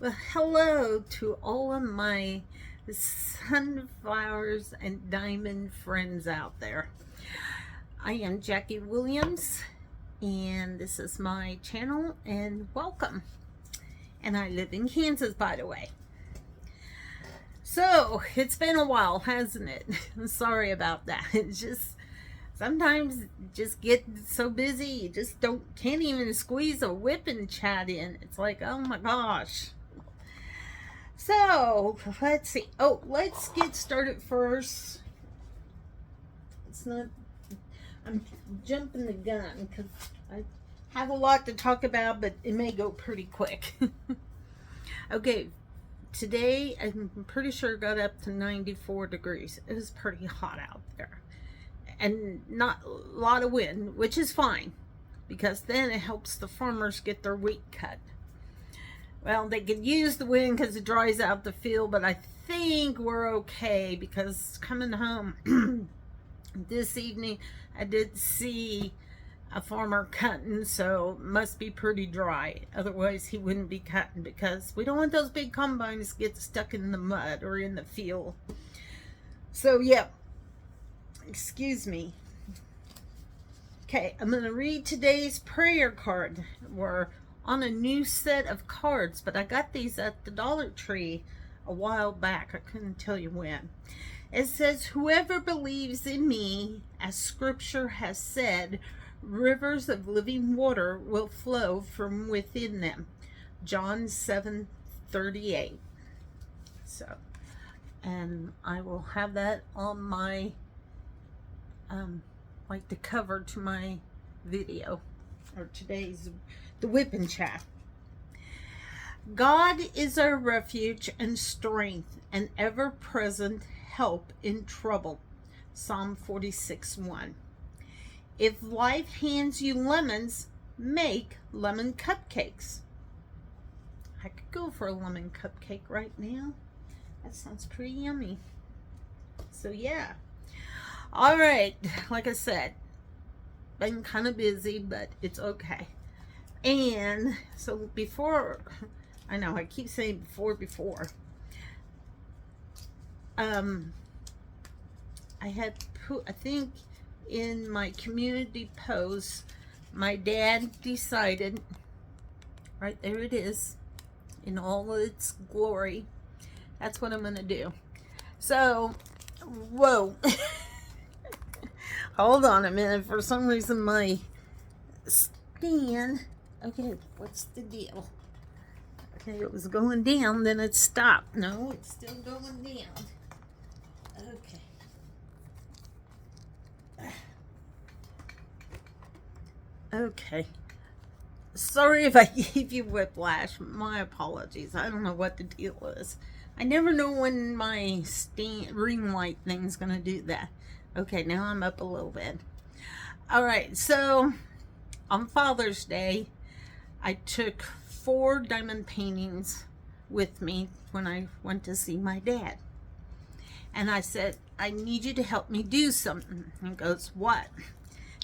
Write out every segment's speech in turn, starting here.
Well, hello to all of my sunflowers and diamond friends out there. I am Jackie Williams, and this is my channel, and welcome. And I live in Kansas, by the way. So, it's been a while, hasn't it? Sorry about that. It's just sometimes just get so busy you just can't even squeeze a WIP and chat in. It's like, oh my gosh. So, let's see. Oh, let's get started first. It's not, I'm jumping the gun because I have a lot to talk about, but it may go pretty quick. Okay, today I'm pretty sure it got up to 94 degrees. It was pretty hot out there. And not a lot of wind, which is fine because then it helps the farmers get their wheat cut. Well, they could use the wind because it dries out the field, but I think we're okay because coming home this evening, I did see a farmer cutting, so it must be pretty dry. Otherwise, he wouldn't be cutting because we don't want those big combines to get stuck in the mud or in the field. So, yeah, excuse me. Okay, I'm going to read today's prayer card. We're on a new set of cards, but I got these at the Dollar Tree a while back. I couldn't tell you when. It says, whoever believes in me, as scripture has said, rivers of living water will flow from within them. John 7:38. So, and I will have that on my like the cover to my video or today's the WIP and chat. God is our refuge and strength, and ever-present help in trouble. Psalm 46:1. If life hands you lemons, make lemon cupcakes. I could go for a lemon cupcake right now. That sounds pretty yummy. So yeah. All right, like I said, been kind of busy, but it's okay. And so before, I know I keep saying before, I had put, I think in my community post, my dad decided, right there it is, in all its glory, that's what I'm going to do. So, whoa, hold on a minute, for some reason my stand, okay, what's the deal? Okay, it was going down, then it stopped. No, it's still going down. Okay. Okay. Sorry if I gave you whiplash. My apologies. I don't know what the deal is. I never know when my ring light thing's going to do that. Okay, now I'm up a little bit. All right, so on Father's Day, I took 4 diamond paintings with me when I went to see my dad. And I said, I need you to help me do something. He goes, what?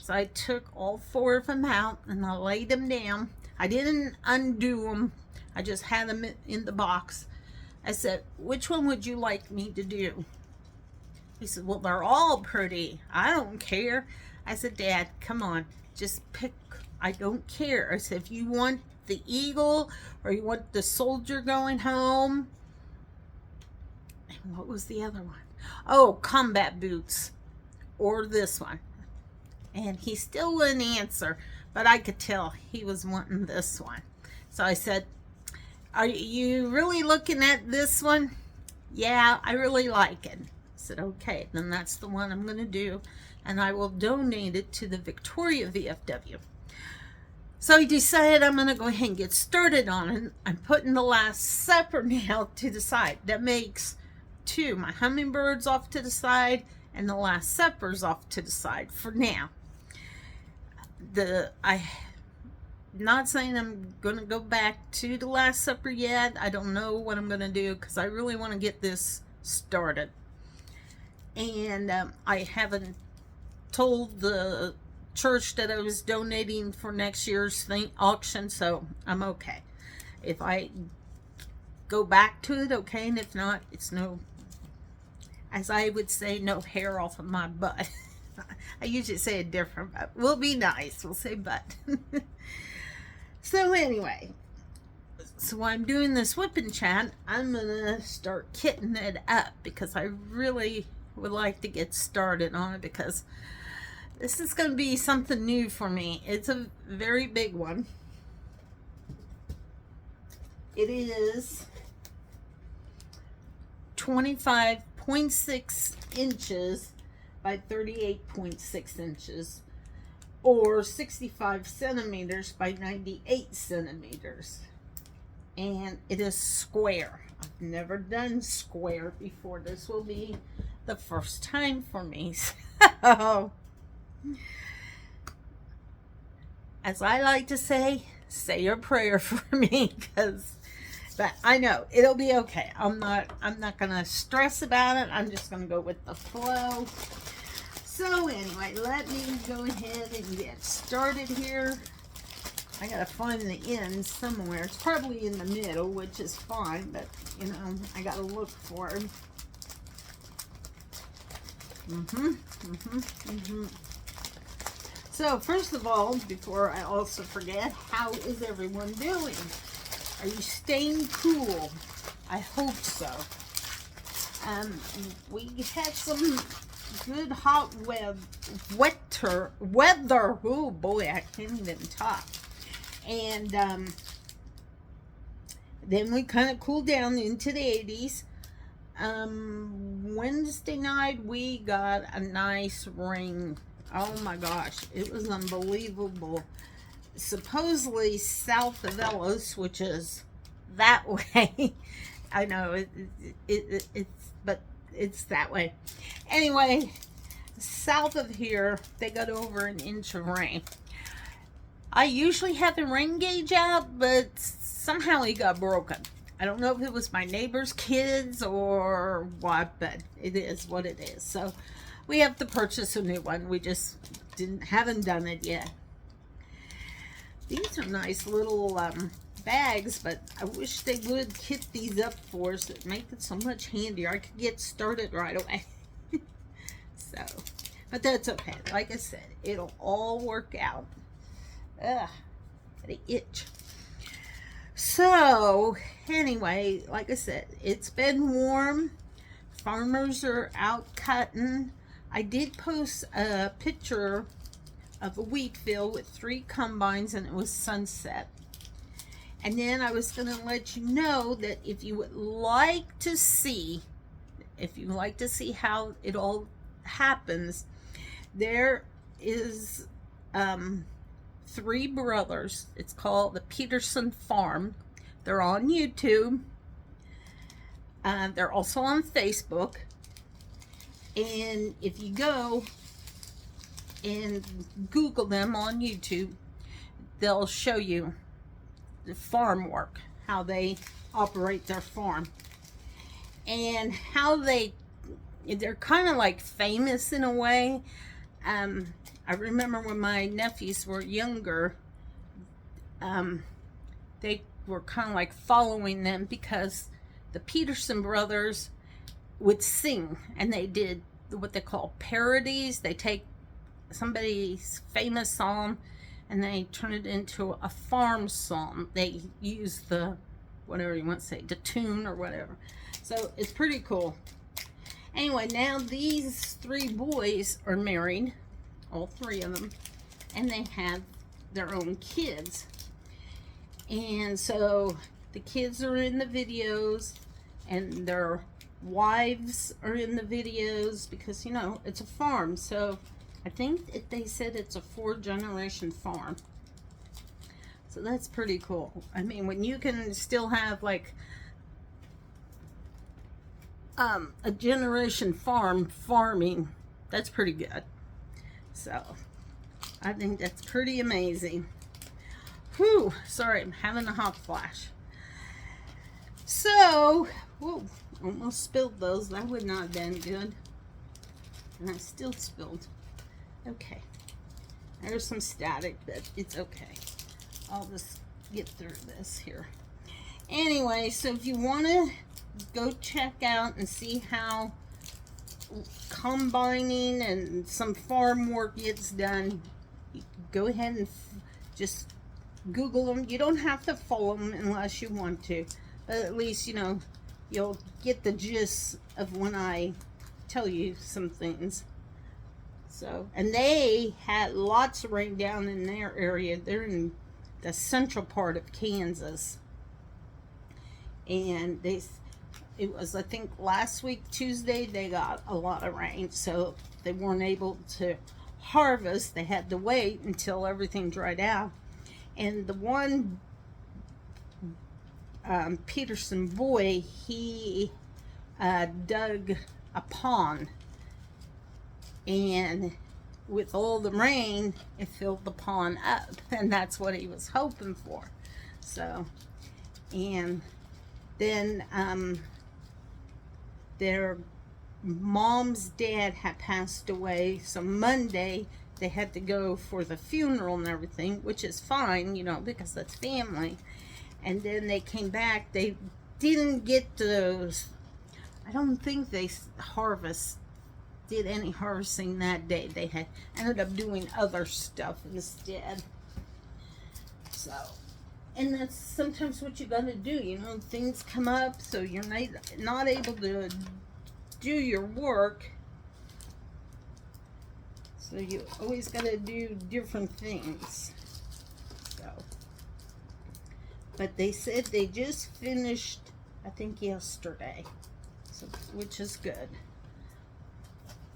So I took all 4 of them out and I laid them down. I didn't undo them. I just had them in the box. I said, which one would you like me to do? He said, well, they're all pretty. I don't care. I said, Dad, come on, just pick. I don't care. I said, if you want the eagle or you want the soldier going home. And what was the other one? Oh, combat boots. Or this one. And he still wouldn't answer, but I could tell he was wanting this one. So I said, are you really looking at this one? Yeah, I really like it. I said, okay, then that's the one I'm going to do, and I will donate it to the Victoria VFW. So he decided I'm going to go ahead and get started on it. I'm putting the Last Supper now to the side. That makes 2. My hummingbirds off to the side, and the Last Supper's off to the side for now. I'm not saying I'm going to go back to the Last Supper yet. I don't know what I'm going to do because I really want to get this started. And I haven't told the church that I was donating for next year's auction, so I'm okay. If I go back to it, okay? And if not, it's no, as I would say, no hair off of my butt. I usually say it different, but we'll be nice. We'll say butt. So anyway, so while I'm doing this whip and chat, I'm gonna start kitting it up because I really would like to get started on it because this is going to be something new for me. It's a very big one. It is 25.6 inches by 38.6 inches, or 65 centimeters by 98 centimeters. And it is square. I've never done square before. This will be the first time for me. So, as I like to say your prayer for me, but I know it'll be okay. I'm not gonna stress about it. I'm just gonna go with the flow. So anyway, let me go ahead and get started here. I gotta find the end somewhere. It's probably in the middle, which is fine, but you know, I gotta look for it. So first of all, before I also forget, how is everyone doing? Are you staying cool? I hope so. We had some good hot weather. Oh boy, I can't even talk. And then we kind of cooled down into the 80s. Wednesday night we got a nice rain. Oh my gosh, it was unbelievable. Supposedly south of Ellis, which is that way. I know but it's that way. Anyway, south of here they got over an inch of rain. I usually have the rain gauge out, but somehow it got broken. I don't know if it was my neighbor's kids or what, but it is what it is. So we have to purchase a new one. We just haven't done it yet. These are nice little bags, but I wish they would kit these up for us. It'd make it so much handier. I could get started right away. So, but that's okay. Like I said, it'll all work out. Ugh, got an itch. So anyway, like I said, it's been warm. Farmers are out cutting. I did post a picture of a wheat field with 3 combines, and it was sunset. And then I was going to let you know that if you would like to see how it all happens, there is 3 brothers. It's called the Peterson Farm. They're on YouTube. They're also on Facebook. And if you go and Google them on YouTube, they'll show you the farm work, how they operate their farm, and how they're kind of like famous in a way. I remember when my nephews were younger, they were kind of like following them because the Peterson brothers would sing, and they did what they call parodies. They take somebody's famous song and they turn it into a farm song. They use the, whatever you want to say, the tune or whatever. So it's pretty cool. Anyway, now these 3 boys are married, all 3 of them, and they have their own kids. And so the kids are in the videos, and their wives are in the videos because, you know, it's a farm. So I think they said it's a 4-generation farm. So that's pretty cool. I mean, when you can still have like a generation farming, that's pretty good. So I think that's pretty amazing. Whew, sorry, I'm having a hot flash. So, whoa, almost spilled those. That would not have been good. And I still spilled. Okay. There's some static, but it's okay. I'll just get through this here. Anyway, so if you want to go check out and see how combining and some farm work gets done, go ahead and just Google them. You don't have to follow them unless you want to, but at least you know you'll get the gist of when I tell you some things. So, and they had lots of rain down in their area. They're in the central part of Kansas, and it was, I think, last week Tuesday they got a lot of rain, so they weren't able to harvest. They had to wait until everything dried out. And the one Peterson boy, he dug a pond, and with all the rain it filled the pond up, and that's what he was hoping for. So, and then their mom's dad had passed away, so Monday they had to go for the funeral and everything, which is fine, you know, because that's family. And then they came back. They didn't get those. I don't think they did any harvesting that day. They had ended up doing other stuff instead. So, and that's sometimes what you gotta do, you know, things come up, so you're not able to do your work. So you always gotta do different things. So, but they said they just finished, I think yesterday, so, which is good.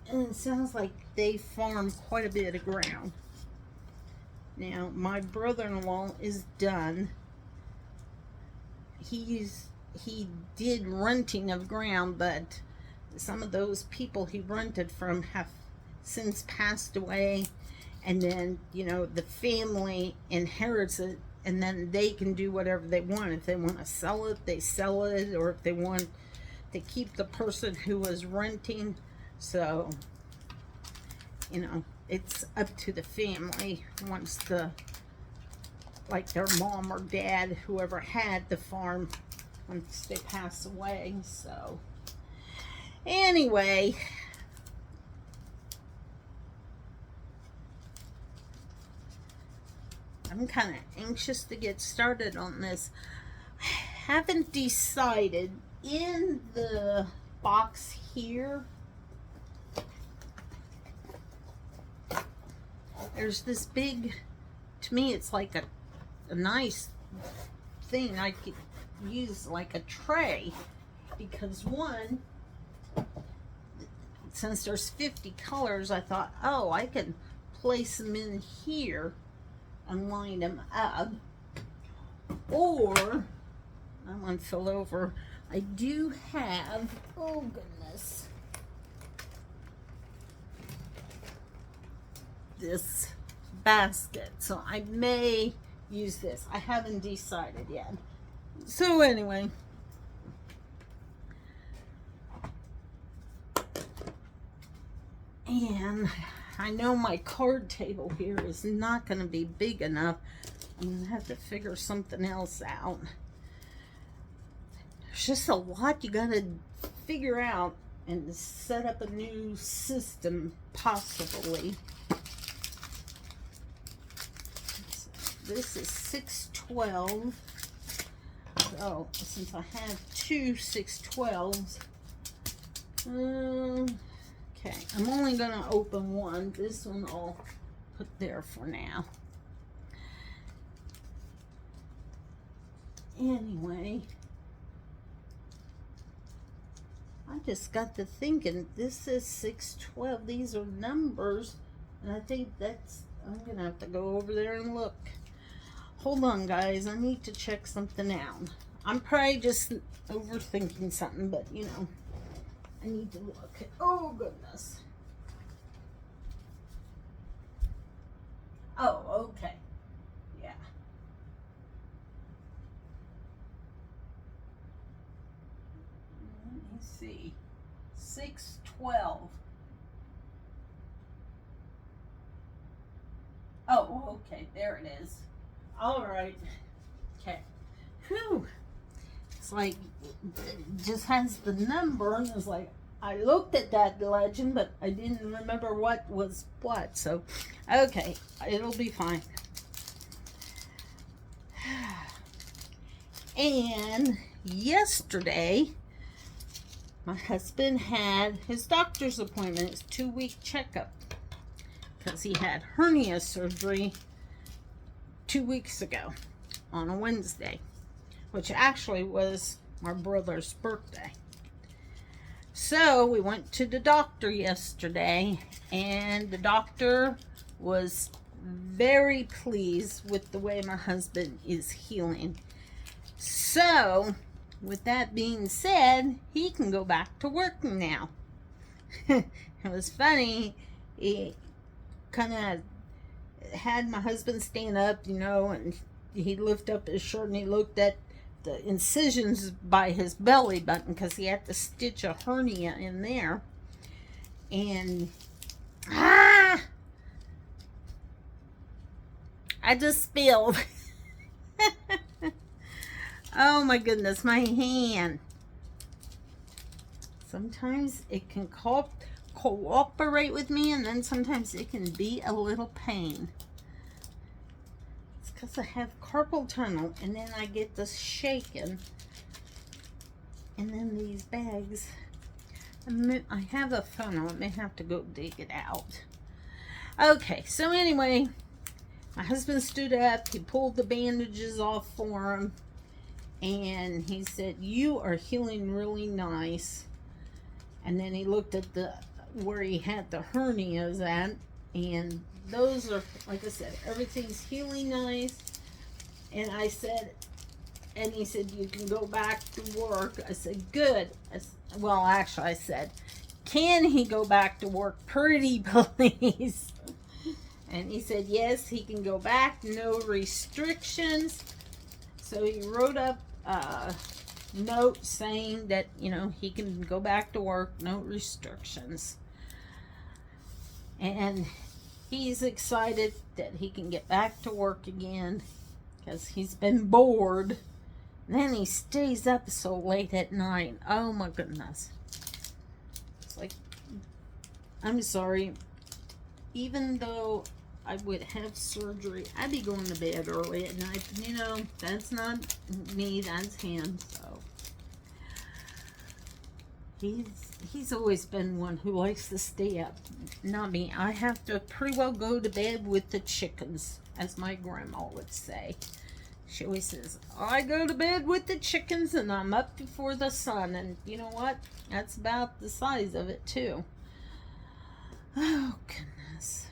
And it sounds like they farm quite a bit of ground. Now, my brother-in-law is done. He did renting of ground, but some of those people he rented from have since passed away, and then, you know, the family inherits it, and then they can do whatever they want. If they want to sell it, they sell it, or if they want to keep the person who was renting. So, you know, it's up to the family once like their mom or dad, whoever had the farm, once they pass away. So, anyway, I'm kind of anxious to get started on this. I haven't decided. In the box here, there's this big, to me it's like a nice thing I could use like a tray, because one, since there's 50 colors, I thought, oh, I can place them in here and line them up. Or, I want to fill over, I do have, oh goodness, this basket, so I may use this. I haven't decided yet. So anyway, and I know my card table here is not going to be big enough. I'm going to have to figure something else out. There's just a lot you got to figure out and set up a new system, possibly. This is 612. So, since I have two 612s, okay, I'm only going to open one. This one I'll put there for now. Anyway, I just got to thinking, this is 612. These are numbers, and I think I'm going to have to go over there and look. Hold on, guys. I need to check something out. I'm probably just overthinking something, but, you know, I need to look. Oh, goodness. Oh, okay. Yeah. Let me see. 612. Oh, okay. There it is. All right. Okay. Whew. it's like, it just has the number, and it's like, I looked at that legend, but I didn't remember what was what. So, okay, it'll be fine. And yesterday, my husband had his doctor's appointment, his 2-week checkup, because he had hernia surgery 2 weeks ago on a Wednesday, which actually was my brother's birthday. So we went to the doctor yesterday, and the doctor was very pleased with the way my husband is healing. So, with that being said, he can go back to work now. It was funny. He kind of had my husband stand up, you know, and he'd lift up his shirt and he looked at the incisions by his belly button because he had to stitch a hernia in there. And I just spilled. Oh my goodness, my hand. Sometimes it can cooperate with me, and then sometimes it can be a little pain. It's because I have carpal tunnel, and then I get this shaking. And then these bags. I have a funnel. I may have to go dig it out. Okay, so anyway, my husband stood up. He pulled the bandages off for him. And he said, "You are healing really nice." And then he looked at where he had the hernias at, and those are, like I said, everything's healing nice. And I said, and he said, "You can go back to work." I said, "Good." Well, actually, I said, "Can he go back to work, pretty please?" And he said, "Yes, he can go back, no restrictions." So he wrote up a note saying that, you know, he can go back to work, no restrictions. And he's excited that he can get back to work again because he's been bored. And then he stays up so late at night. Oh my goodness. It's like, I'm sorry. Even though I would have surgery, I'd be going to bed early at night. You know, that's not me, that's him. So he's always been one who likes to stay up. Not me. I have to pretty well go to bed with the chickens, as my grandma would say. She always says, "I go to bed with the chickens and I'm up before the sun." And you know what? That's about the size of it too. Oh goodness.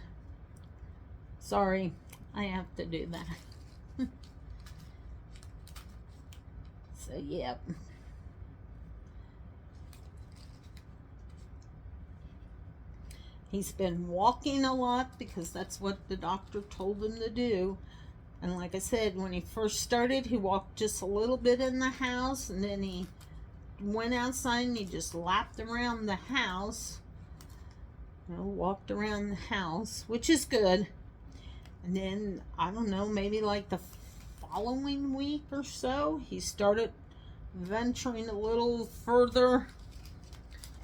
Sorry, I have to do that. So, yep. He's been walking a lot because that's what the doctor told him to do. And like I said, when he first started, he walked just a little bit in the house, and then he went outside and he just lapped around the house. You know, walked around the house, which is good. And then, I don't know, maybe like the following week or so, he started venturing a little further.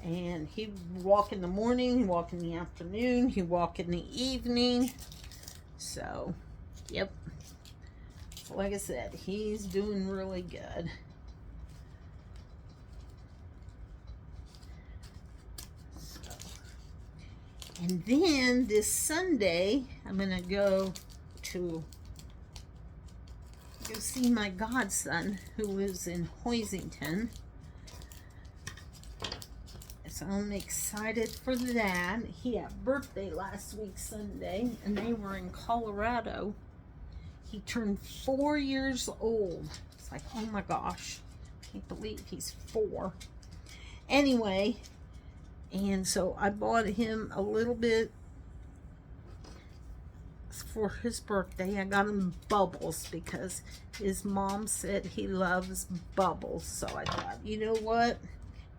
And he'd walk in the morning, he'd walk in the afternoon, he'd walk in the evening. So, yep. So like I said, he's doing really good. And then this Sunday, I'm going to go see my godson who lives in Hoisington. So I'm excited for that. He had birthday last week Sunday, and they were in Colorado. He turned 4 years old. It's like, oh my gosh, I can't believe he's 4. Anyway, and so I bought him a little bit for his birthday. I got him bubbles because his mom said he loves bubbles. So I thought, you know what?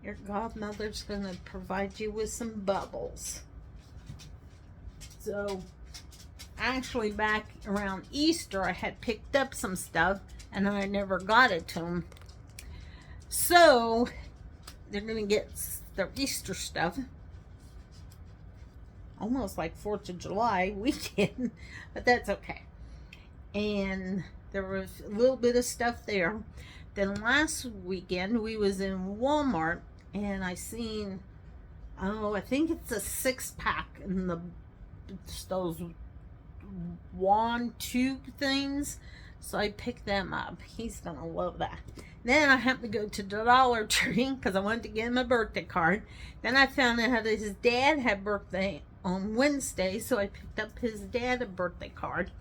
Your godmother's going to provide you with some bubbles. So, actually back around Easter, I had picked up some stuff and I never got it to him. So they're gonna get their Easter stuff, almost like 4th of July weekend, but that's okay. And there was a little bit of stuff there. Then last weekend we was in Walmart, and I seen, oh, I think it's a 6-pack in those wand tube things. So I picked them up. He's gonna love that. Then I happened to go to the Dollar Tree because I wanted to get him a birthday card. Then I found out that his dad had birthday on Wednesday, so I picked up his dad a birthday card.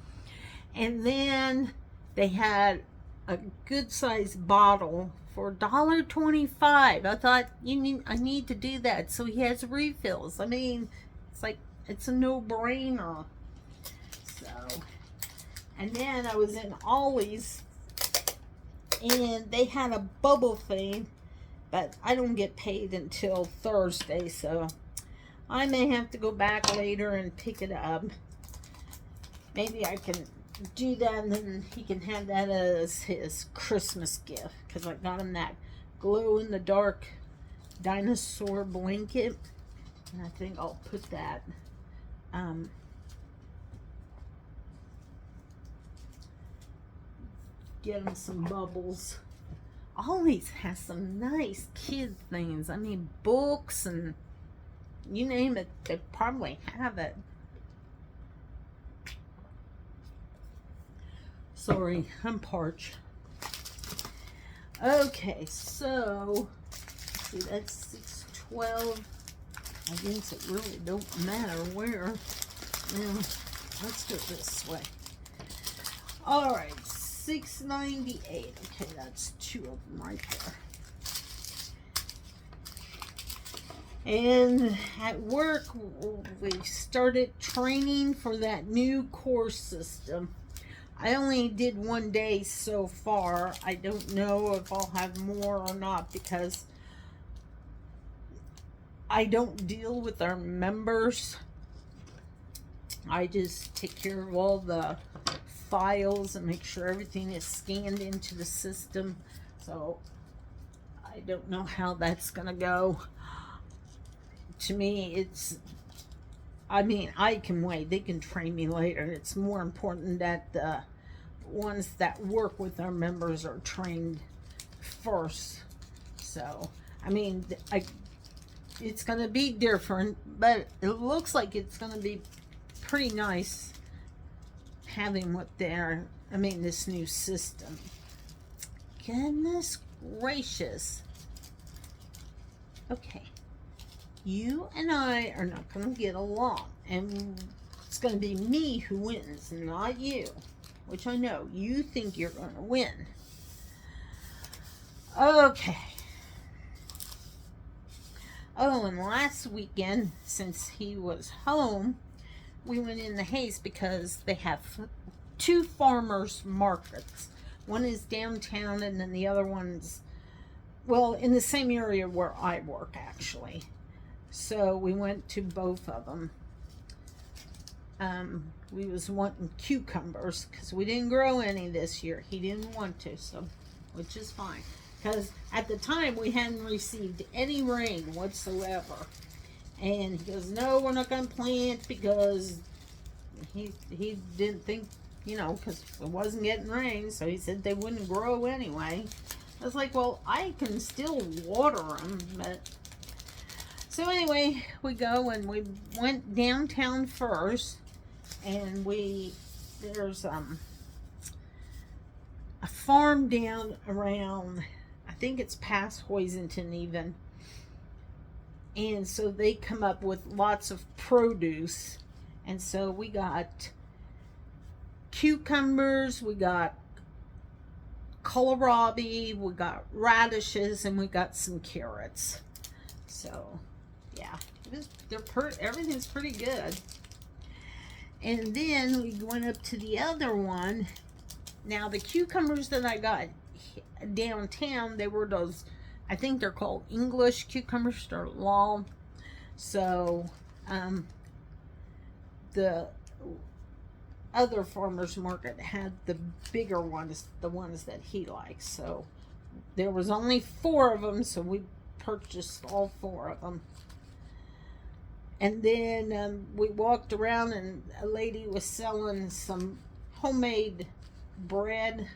And then they had a good sized bottle for $1.25. I thought I need to do that so he has refills. I mean, it's like it's a no-brainer. So, and then I was in Ollie's, and they had a bubble thing, but I don't get paid until Thursday, so I may have to go back later and pick it up. Maybe I can do that, and then he can have that as his Christmas gift, because I got him that glow-in-the-dark dinosaur blanket, and I think I'll put that get him some bubbles. Always has some nice kid things. I mean, books and you name it, they probably have it. Sorry, I'm parched. Okay, so see, that's 612. I guess it really don't matter where. Now, let's do it this way. All right, 698. Okay, that's 2 of them right there. And at work, we started training for that new course system. I only did 1 day so far. I don't know if I'll have more or not, because I don't deal with our members. I just take care of all the files and make sure everything is scanned into the system. So I don't know how that's gonna go. To me, it's, I mean, I can wait. They can train me later. It's more important that the ones that work with our members are trained first. So, I mean, it's going to be different, but it looks like it's going to be pretty nice having this new system. Goodness gracious. Okay. You and I are not going to get along, and it's going to be me who wins, not you, which I know you think you're going to win. Okay. Oh, and last weekend, since he was home, we went in the Hayes because they have 2 farmers markets. One is downtown, and then the other one's, well, in the same area where I work, actually. So we went to both of them. We was wanting cucumbers because we didn't grow any this year. He didn't want to, so, which is fine. Because at the time we hadn't received any rain whatsoever. And he goes, no, we're not going to plant, because he didn't think, because it wasn't getting rain. So he said they wouldn't grow anyway. I was like, well, I can still water them, but... So anyway, we go and we went downtown first, and there's a farm down around, I think it's past Hoisington even, and so they come up with lots of produce, and so we got cucumbers, we got kohlrabi, we got radishes, and we got some carrots. So yeah, everything's pretty good. And then we went up to the other one. Now the cucumbers that I got downtown, they were those, I think they're called English cucumbers, or law. So the other farmer's market had the bigger ones, the ones that he likes. So there was only 4 of them, so we purchased all 4 of them. And then we walked around, and a lady was selling some homemade bread,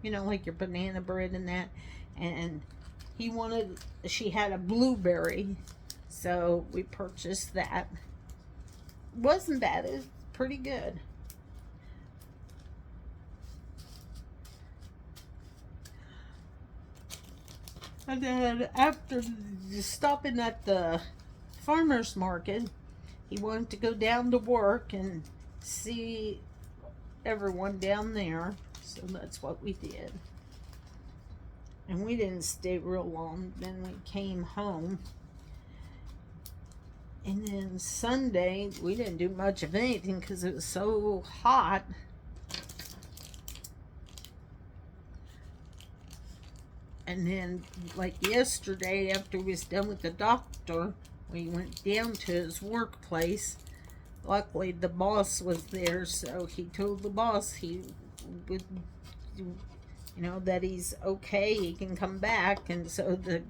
you know, like your banana bread and that. And she had a blueberry, so we purchased that. Wasn't bad, it was pretty good. And then after stopping at the farmer's market, he wanted to go down to work and see everyone down there, so that's what we did. And we didn't stay real long, then we came home. And then Sunday we didn't do much of anything because it was so hot. And then, like yesterday, after we was done with the doctor, we went down to his workplace. Luckily, the boss was there, so he told the boss he would, you know, that he's okay, he can come back. And so the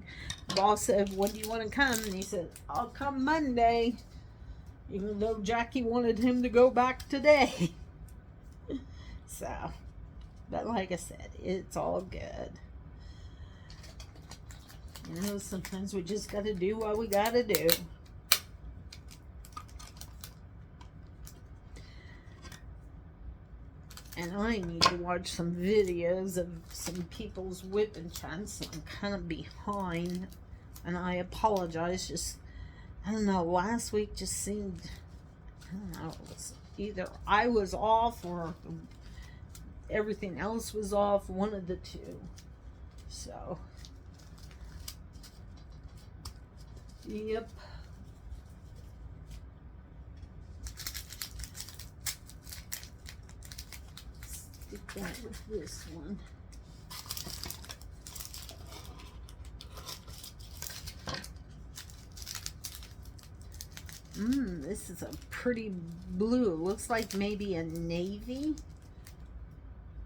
boss said, "When do you want to come?" And he said, "I'll come Monday," even though Jackie wanted him to go back today. So, but like I said, it's all good. You know, sometimes we just got to do what we got to do. And I need to watch some videos of some people's WIP and chats. I'm kind of behind, and I apologize. Just, I don't know, last week just seemed, I don't know, it was either I was off or everything else was off, one of the two. So, yep. Stick that with this one. This is a pretty blue. It looks like maybe a navy.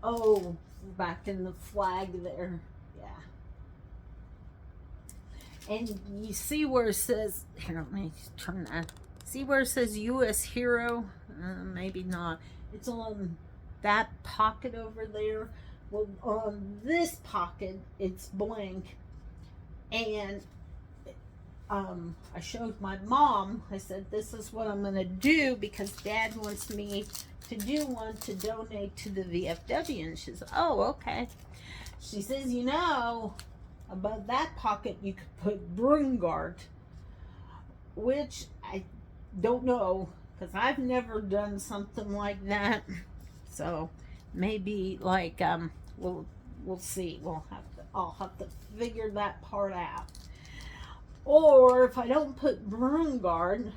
Oh, back in the flag there. And you see where it says, here, let me turn that. See where it says U.S. Hero? Maybe not. It's on that pocket over there. Well, on this pocket, it's blank. And I showed my mom. I said, this is what I'm going to do because Dad wants me to do one to donate to the VFW. And she says, oh, okay. She says, you know, above that pocket you could put Broomgard, which I don't know because I've never done something like that. So maybe like we'll see. I'll have to figure that part out. Or if I don't put Broomgard,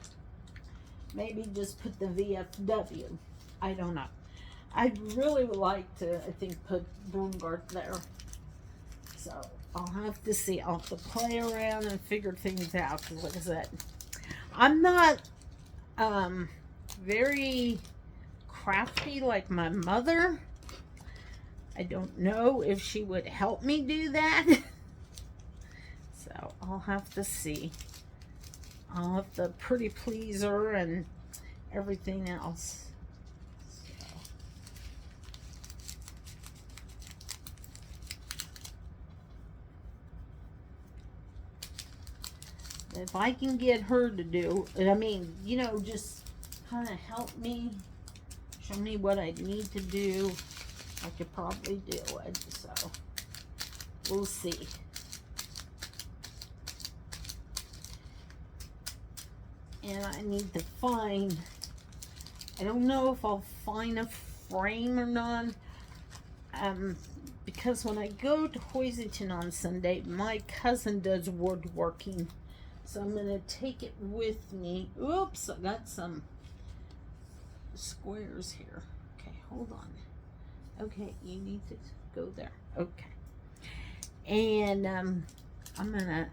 maybe just put the VFW. I don't know. I'd really like to, I think, put Broomgard there. So I'll have to see. I'll have to play around and figure things out. Because like I said, I'm not very crafty like my mother. I don't know if she would help me do that. So I'll have to see. I'll have to pretty please her and everything else. If I can get her to do, I mean, you know, just kind of help me, show me what I need to do, I could probably do it. So we'll see. And I need to find, I don't know if I'll find a frame or not, because when I go to Hoisington on Sunday, my cousin does woodworking. So I'm going to take it with me. Oops, I got some squares here. Okay, hold on. Okay, you need to go there. Okay. And I'm going to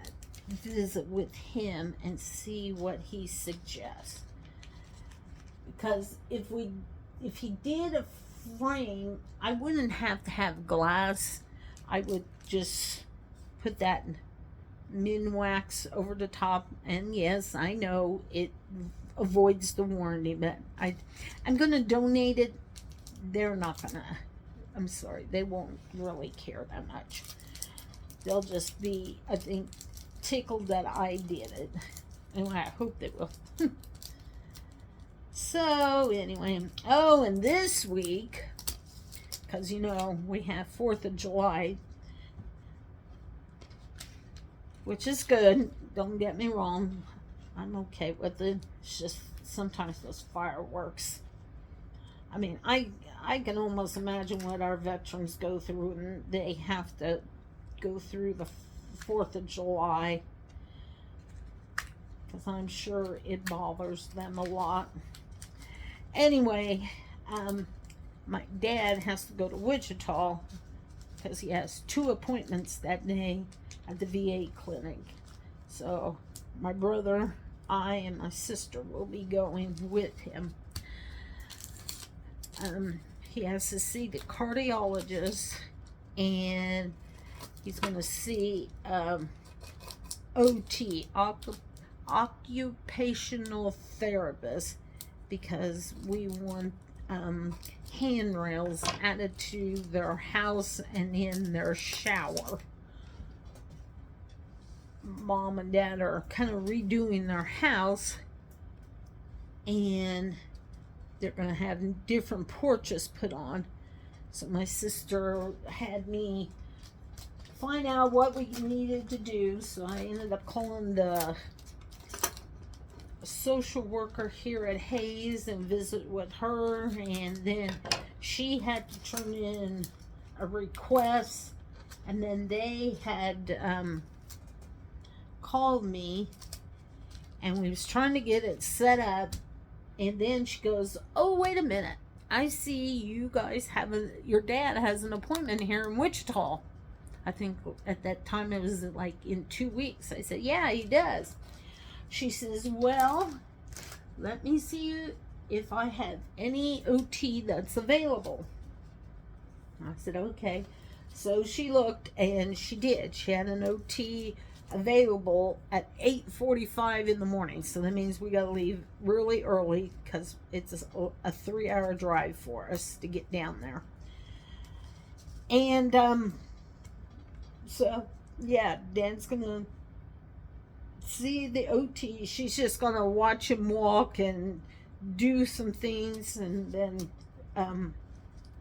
visit with him and see what he suggests. Because if he did a frame, I wouldn't have to have glass. I would just put that min wax over the top, and yes, I know it avoids the warranty, but I'm gonna donate it. They're not gonna, I'm sorry, they won't really care that much. They'll just be, I think, tickled that I did it. Anyway, I hope they will. So anyway, oh, and this week, because you know we have 4th of July, which is good, don't get me wrong, I'm okay with it. It's just sometimes those fireworks, I mean, I can almost imagine what our veterans go through, and they have to go through the 4th of July, because I'm sure it bothers them a lot. Anyway, my dad has to go to Wichita because he has 2 appointments that day at the VA clinic. So my brother, I, and my sister will be going with him. He has to see the cardiologist, and he's going to see OT, occupational therapist, because we want handrails added to their house and in their shower. Mom and Dad are kind of redoing their house, and they're going to have different porches put on. So my sister had me find out what we needed to do, so I ended up calling the social worker here at Hayes and visit with her, and then she had to turn in a request, and then they had called me, and we was trying to get it set up, and then she goes, oh, wait a minute, I see you guys have your dad has an appointment here in Wichita. I think at that time it was like in 2 weeks. I said, yeah, he does. She says, well, let me see if I have any OT that's available. I said, okay. So she looked, and she did. She had an OT available at 8:45 in the morning. So that means we got to leave really early, because it's a 3-hour drive for us to get down there. And so, yeah, Dad's going to see the OT. She's just gonna watch him walk and do some things, and then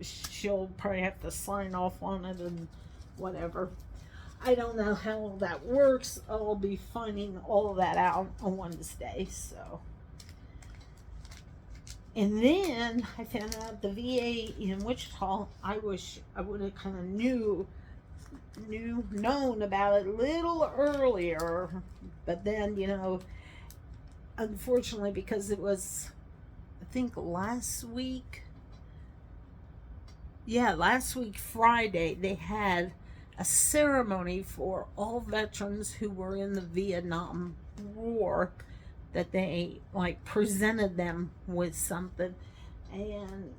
she'll probably have to sign off on it and whatever. I don't know how that works. I'll be finding all of that out on Wednesday. So, and then I found out the VA in Wichita. I wish I would have kind of known about it a little earlier, but then, you know, unfortunately, because it was, I think last week Friday, they had a ceremony for all veterans who were in the Vietnam War, that they like presented them with something, and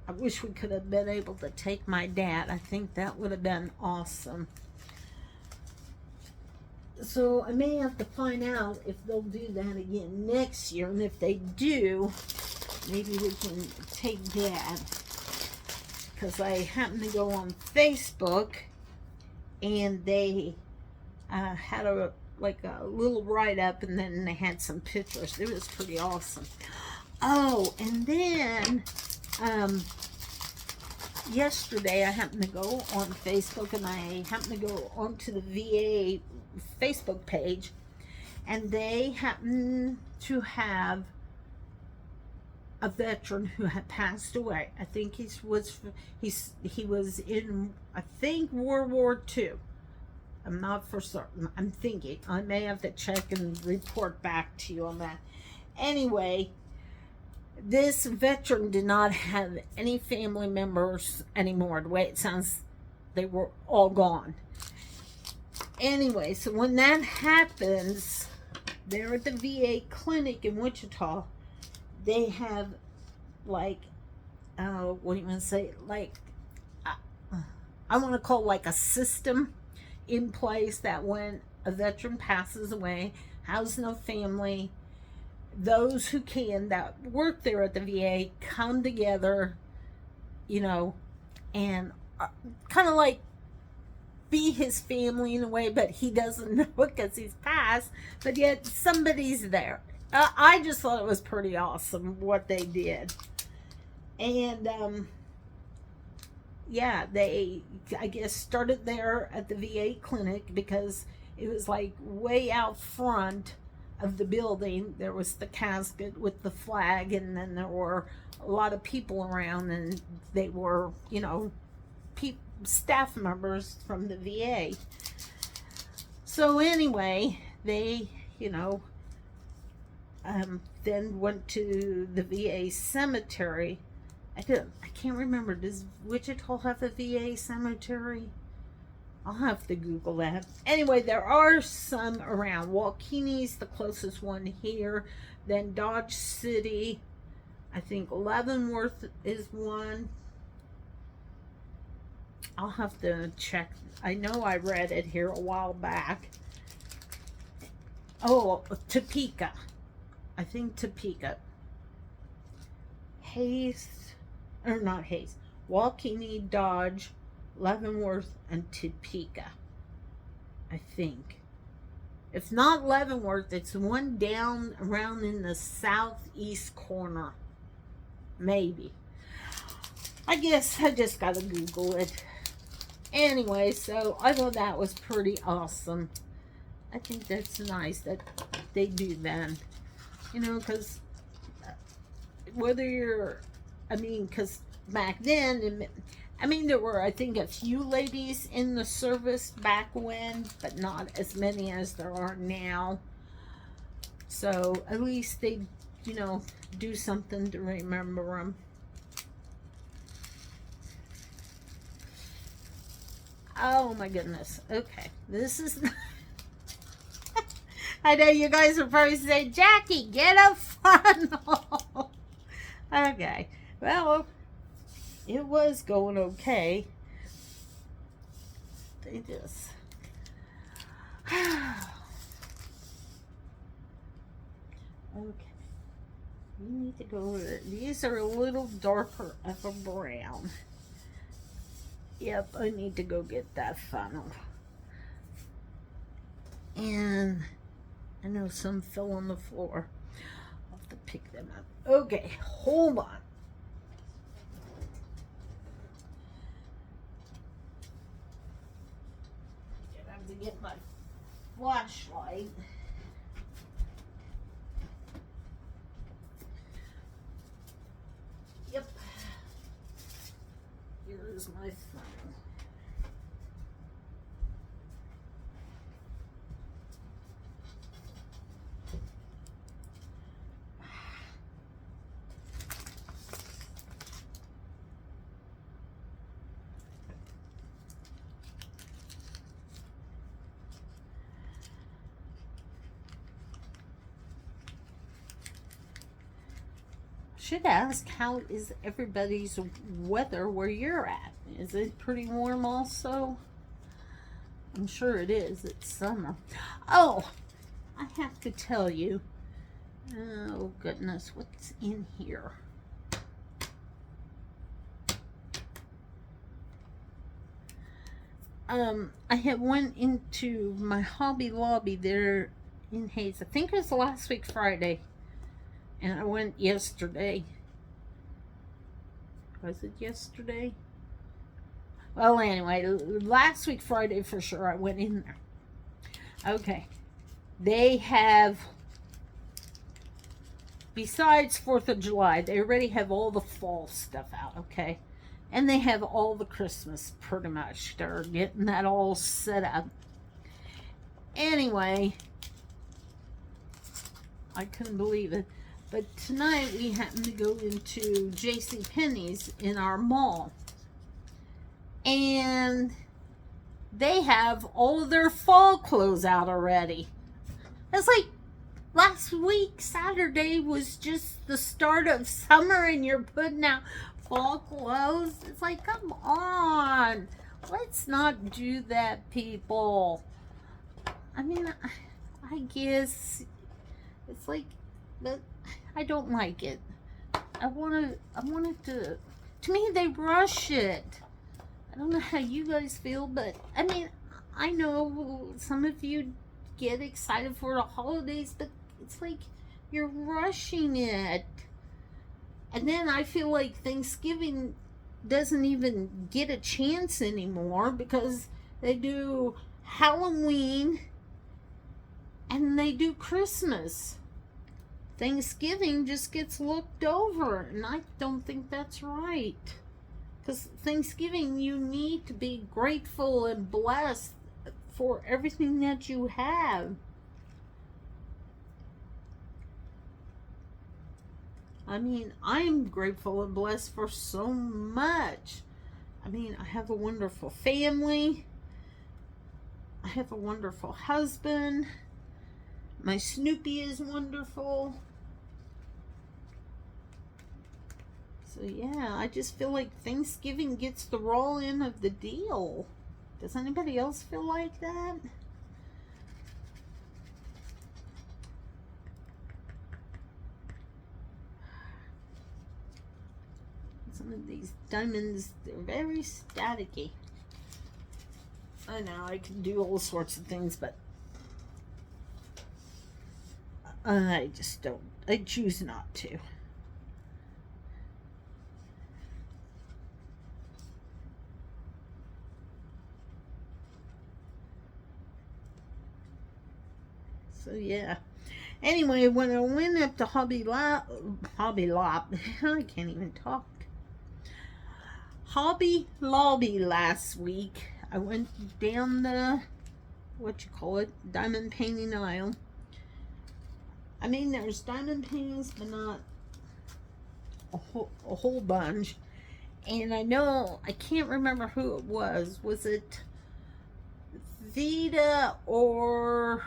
I wish we could have been able to take my dad. I think that would have been awesome. So I may have to find out if they'll do that again next year. And if they do, maybe we can take Dad. Because I happened to go on Facebook, and they had a little write-up, and then they had some pictures. It was pretty awesome. Oh, and then yesterday I happened to go on Facebook, and I happened to go onto the VA Facebook page, and they happen to have a veteran who had passed away. I think he was in, I think, World War II. I'm not for certain. I'm thinking. I may have to check and report back to you on that. Anyway, this veteran did not have any family members anymore. The way it sounds, they were all gone. Anyway, so when that happens, they're at the VA clinic in Wichita. They have, like, what do you want to say? Like, I want to call it like a system. in place that when a veteran passes away, has no family, those who can that work there at the VA come together, you know, and kind of like be his family in a way, but he doesn't know because he's passed, but yet somebody's there. I just thought it was pretty awesome what they did. And yeah, they, I guess, started there at the VA clinic because it was like way out front of the building. There was the casket with the flag, and then there were a lot of people around, and they were, you know, staff members from the VA. So anyway, they, you know, then went to the VA cemetery. I can't remember. Does Wichita have a VA cemetery? I'll have to Google that. Anyway, there are some around. Waukenee's the closest one here. Then Dodge City. I think Leavenworth is one. I'll have to check. I know I read it here a while back. Oh, Topeka. I think Topeka. Hayes, or not Hayes. Waukene, Dodge, Leavenworth, and Topeka. I think. If not Leavenworth, it's one down around in the southeast corner. Maybe. I guess I just gotta Google it. Anyway, so I thought that was pretty awesome. I think that's nice that they do that. You know, because whether you're, I mean, because back then, I mean, there were, I think, a few ladies in the service back when, but not as many as there are now. So at least they, you know, do something to remember them. Oh my goodness. Okay. This is... I know you guys are probably saying, Jackie, get a funnel. Okay. Well, it was going okay. They just... Okay. We need to go... These are a little darker of a brown. Yep, I need to go get that funnel. And I know some fell on the floor. I'll have to pick them up. Okay, hold on. I have to get my flashlight. Yep. Here's my funnel. Should ask, how is everybody's weather where you're at? Is it pretty warm also? I'm sure it is. It's summer. Oh, I have to tell you. Oh goodness, what's in here? I had went into my Hobby Lobby there in Hayes. I think it was last week Friday. And I went yesterday. Was it yesterday? Well, anyway, last week Friday for sure I went in there. Okay. They have, besides 4th of July, they already have all the fall stuff out, okay? And they have all the Christmas, pretty much. They're getting that all set up. Anyway, I couldn't believe it. But tonight we happened to go into JCPenney's in our mall. And they have all of their fall clothes out already. It's like last week, Saturday, was just the start of summer and you're putting out fall clothes. It's like, come on. Let's not do that, people. I mean, I guess it's like, but I don't like it. I want it to me, they rush it. I don't know how you guys feel, but I mean, I know some of you get excited for the holidays, but it's like you're rushing it. And then I feel like Thanksgiving doesn't even get a chance anymore because they do Halloween and they do Christmas. Thanksgiving just gets looked over, and I don't think that's right. Because Thanksgiving, you need to be grateful and blessed for everything that you have. I mean, I'm grateful and blessed for so much. I mean, I have a wonderful family. I have a wonderful husband. My Snoopy is wonderful. So yeah, I just feel like Thanksgiving gets the roll in of the deal. Does anybody else feel like that? Some of these diamonds, they're very staticky. I know I can do all sorts of things, but I just don't. I choose not to. So yeah. Anyway, when I went up to Hobby Lobby, I can't even talk. Hobby Lobby last week, I went down the, diamond painting aisle. I mean, there's diamond paintings, but not a whole bunch. And I know, I can't remember who it was. Was it Vita or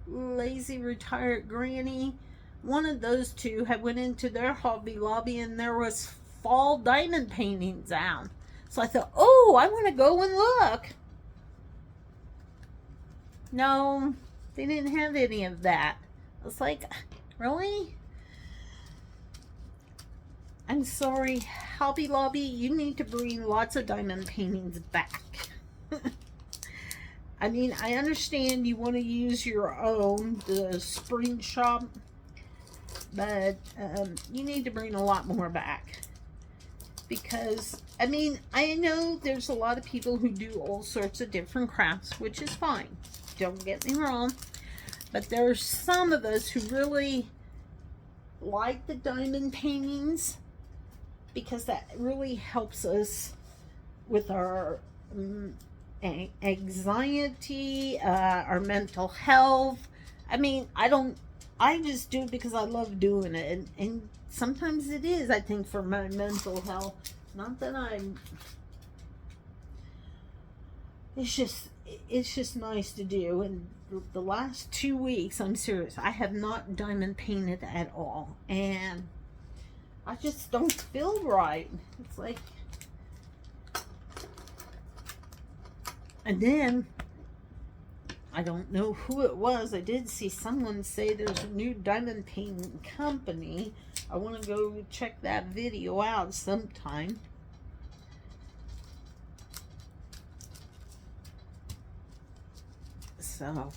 Lazy Retired Granny? One of those two had went into their Hobby Lobby and there was fall diamond paintings out. So I thought, oh, I want to go and look. No, they didn't have any of that. I was like, really? I'm sorry, Hobby Lobby, you need to bring lots of diamond paintings back. I mean, I understand you want to use your own, the spring shop, but you need to bring a lot more back. Because, I mean, I know there's a lot of people who do all sorts of different crafts, which is fine. Don't get me wrong. But there's some of us who really like the diamond paintings because that really helps us with our anxiety, our mental health. I mean, I just do it because I love doing it. And sometimes it is, I think, for my mental health. Not that it's just nice to do. And the last 2 weeks, I'm serious, I have not diamond painted at all. And I just don't feel right. It's like, and then, I don't know who it was. I did see someone say there's a new diamond painting company. I want to go check that video out sometime. So,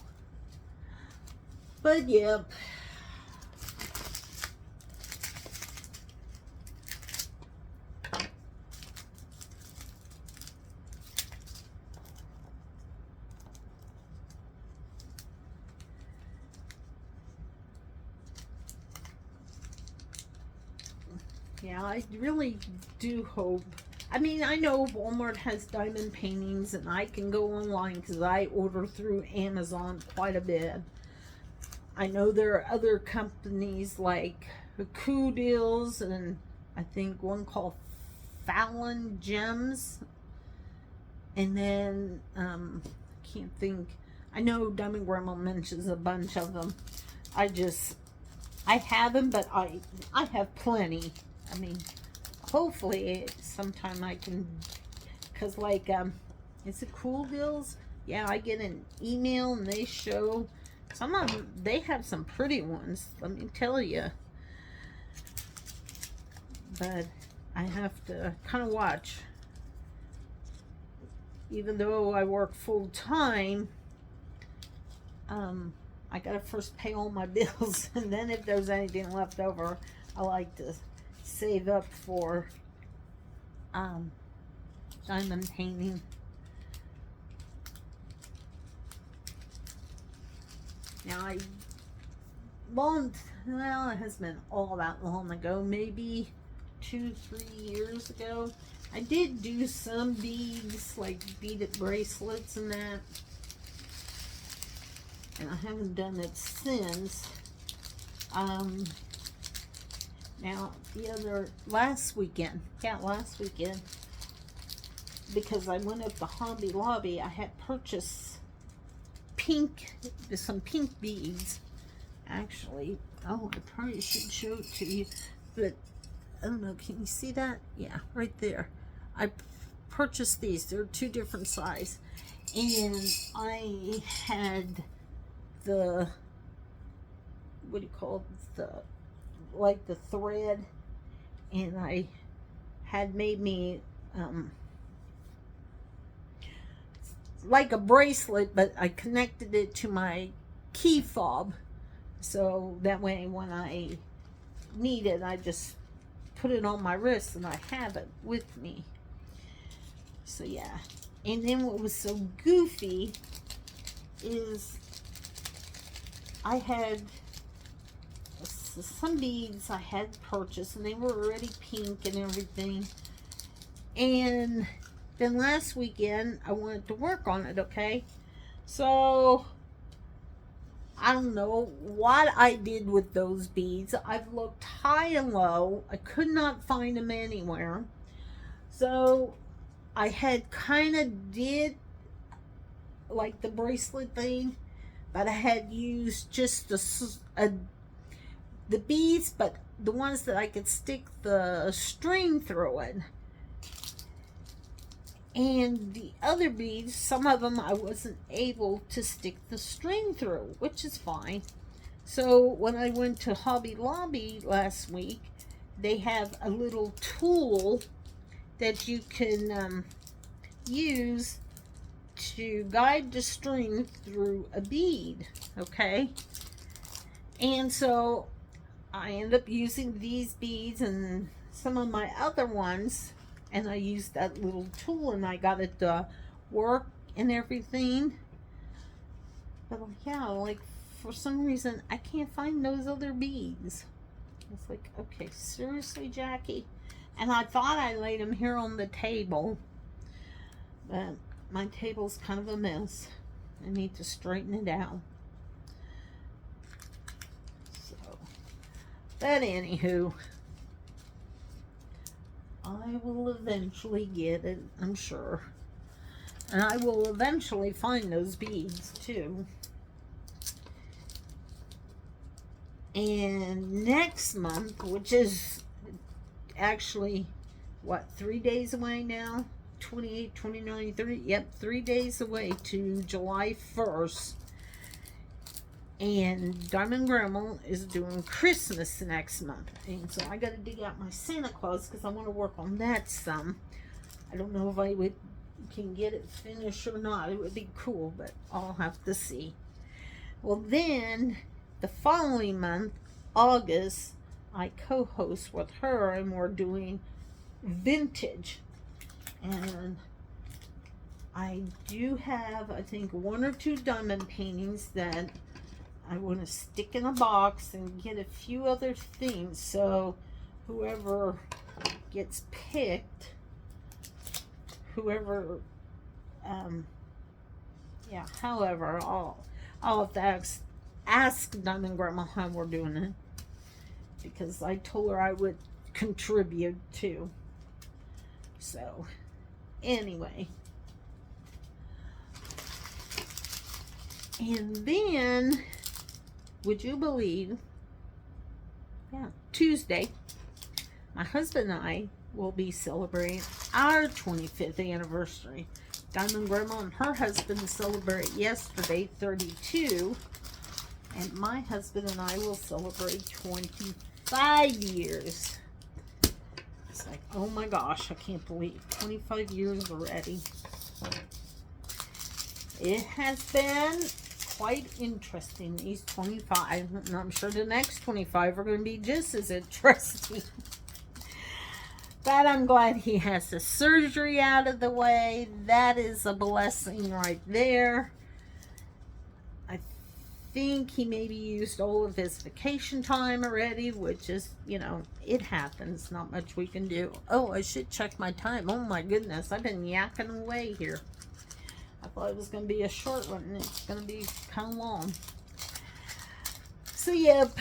but yep. Yeah, I really do hope. I mean, I know Walmart has diamond paintings, and I can go online because I order through Amazon quite a bit. I know there are other companies like Coup Deals, and I think one called Fallon Gems. And then, I can't think. I know Diamond Grandma mentions a bunch of them. I have them, but I have plenty. I mean, hopefully sometime I can because like, is it Cool Deals? Yeah, I get an email and they show some of them, they have some pretty ones, let me tell you. But I have to kind of watch. Even though I work full time, I gotta first pay all my bills, and then if there's anything left over, I like to save up for diamond painting. Now well, it has been all that long ago, maybe 2-3 years ago, I did do some beads, like beaded bracelets and that, and I haven't done it since. Now last weekend, because I went up to Hobby Lobby, I had purchased some pink beads, actually. Oh, I probably should show it to you, but I don't know, can you see that? Yeah, right there. I purchased these. They're 2 different sizes, and I had the, what do you call it, the thread, and I had made me like a bracelet, but I connected it to my key fob, so that way when I need it, I just put it on my wrist and I have it with me. So yeah. And then what was so goofy is I had some beads I had purchased, and they were already pink and everything, and then last weekend I wanted to work on it, okay? So I don't know what I did with those beads. I've looked high and low. I could not find them anywhere. So I had kind of did like the bracelet thing, but I had used just the beads, but the ones that I could stick the string through it. And the other beads, some of them I wasn't able to stick the string through, which is fine. So when I went to Hobby Lobby last week, they have a little tool that you can use to guide the string through a bead, okay? And so I end up using these beads and some of my other ones, and I used that little tool, and I got it to work and everything. But yeah, like for some reason I can't find those other beads. It's like, okay, seriously, Jackie? And I thought I laid them here on the table, but my table's kind of a mess. I need to straighten it out. So, but anywho, I will eventually get it, I'm sure. And I will eventually find those beads too. And next month, which is actually, what, 3 days away now? 28, 29, 30, yep, 3 days away to July 1st. And Diamond Grandma is doing Christmas next month. And so I got to dig out my Santa Claus because I want to work on that some. I don't know if I can get it finished or not. It would be cool, but I'll have to see. Well, then the following month, August, I co-host with her, and we're doing vintage. And I do have, I think, 1 or 2 diamond paintings that I want to stick in a box and get a few other things. So whoever gets picked, however, I'll have to ask Diamond Grandma how we're doing it, because I told her I would contribute too. So anyway, and then, would you believe, yeah, Tuesday, my husband and I will be celebrating our 25th anniversary. Diamond Grandma and her husband celebrate yesterday, 32. And my husband and I will celebrate 25 years. It's like, oh my gosh, I can't believe 25 years already. It has been quite interesting, these 25. And I'm sure the next 25 are going to be just as interesting. But I'm glad he has the surgery out of the way. That is a blessing right there. I think he maybe used all of his vacation time already, which is, you know, it happens. Not much we can do. Oh, I should check my time. Oh my goodness, I've been yakking away here. I thought it was going to be a short one, and it's going to be kind of long. So, yep.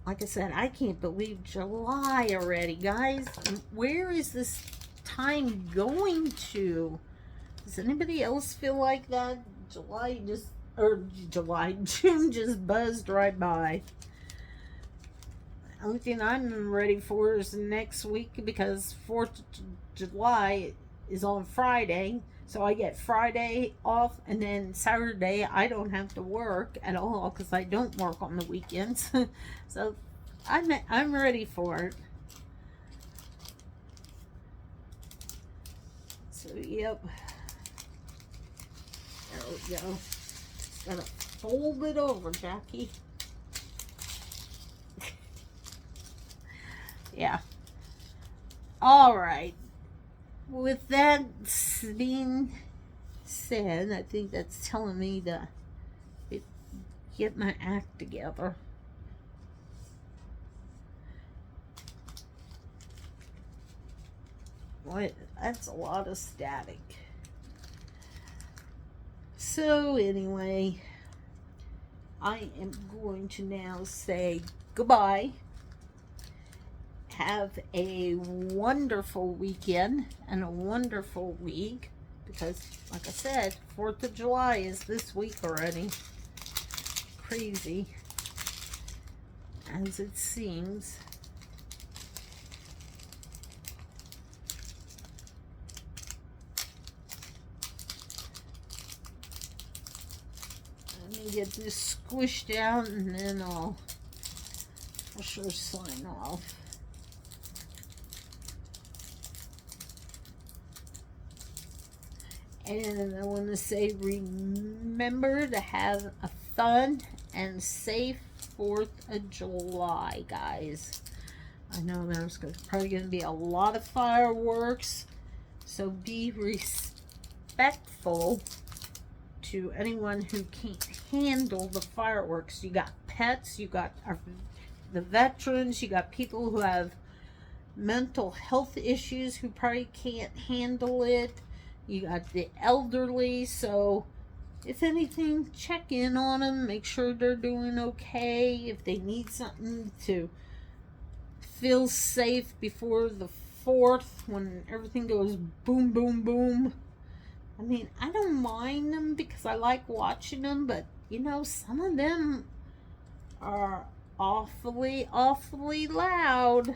Like I said, I can't believe July already, guys. Where is this time going to? Does anybody else feel like that? June just buzzed right by. The only thing I'm ready for is next week, because 4th of July is on Friday. So I get Friday off, and then Saturday I don't have to work at all because I don't work on the weekends. So I'm ready for it. So yep. There we go. Gotta fold it over, Jackie. Yeah. All right. With that being said, I think that's telling me to get my act together. What? That's a lot of static. So anyway, I am going to now say goodbye. Have a wonderful weekend and a wonderful week, because like I said, 4th of July is this week already. Crazy as it seems. Let me get this squished out, and then I'll for sure sign off. And I want to say, remember to have a fun and safe 4th of July, guys. I know there's probably going to be a lot of fireworks, so be respectful to anyone who can't handle the fireworks. You got pets, you got the veterans, you got people who have mental health issues who probably can't handle it. You got the elderly, so if anything, check in on them, make sure they're doing okay. If they need something to feel safe before the 4th, when everything goes boom, boom, boom. I mean, I don't mind them because I like watching them, but you know, some of them are awfully, awfully loud.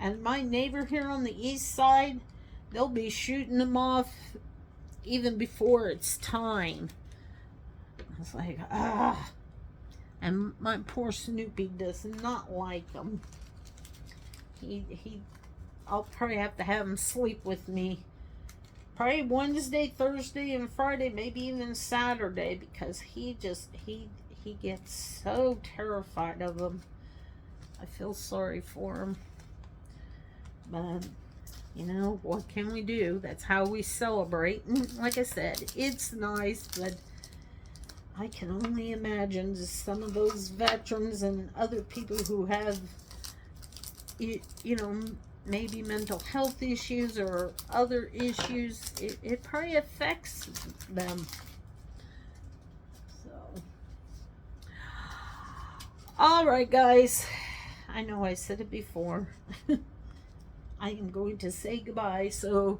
And my neighbor here on the east side, they'll be shooting them off even before it's time. I was like, ah. And my poor Snoopy does not like them. I'll probably have to have him sleep with me. Probably Wednesday, Thursday, and Friday, maybe even Saturday, because he gets so terrified of them. I feel sorry for him. But you know, what can we do? That's how we celebrate. And like I said, it's nice, but I can only imagine some of those veterans and other people who have, you know, maybe mental health issues or other issues. It probably affects them. So, all right, guys. I know I said it before. I am going to say goodbye, so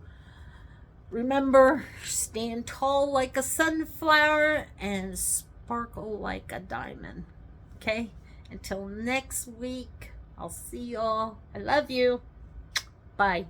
remember, stand tall like a sunflower and sparkle like a diamond. Okay? Until next week, I'll see y'all. I love you. Bye.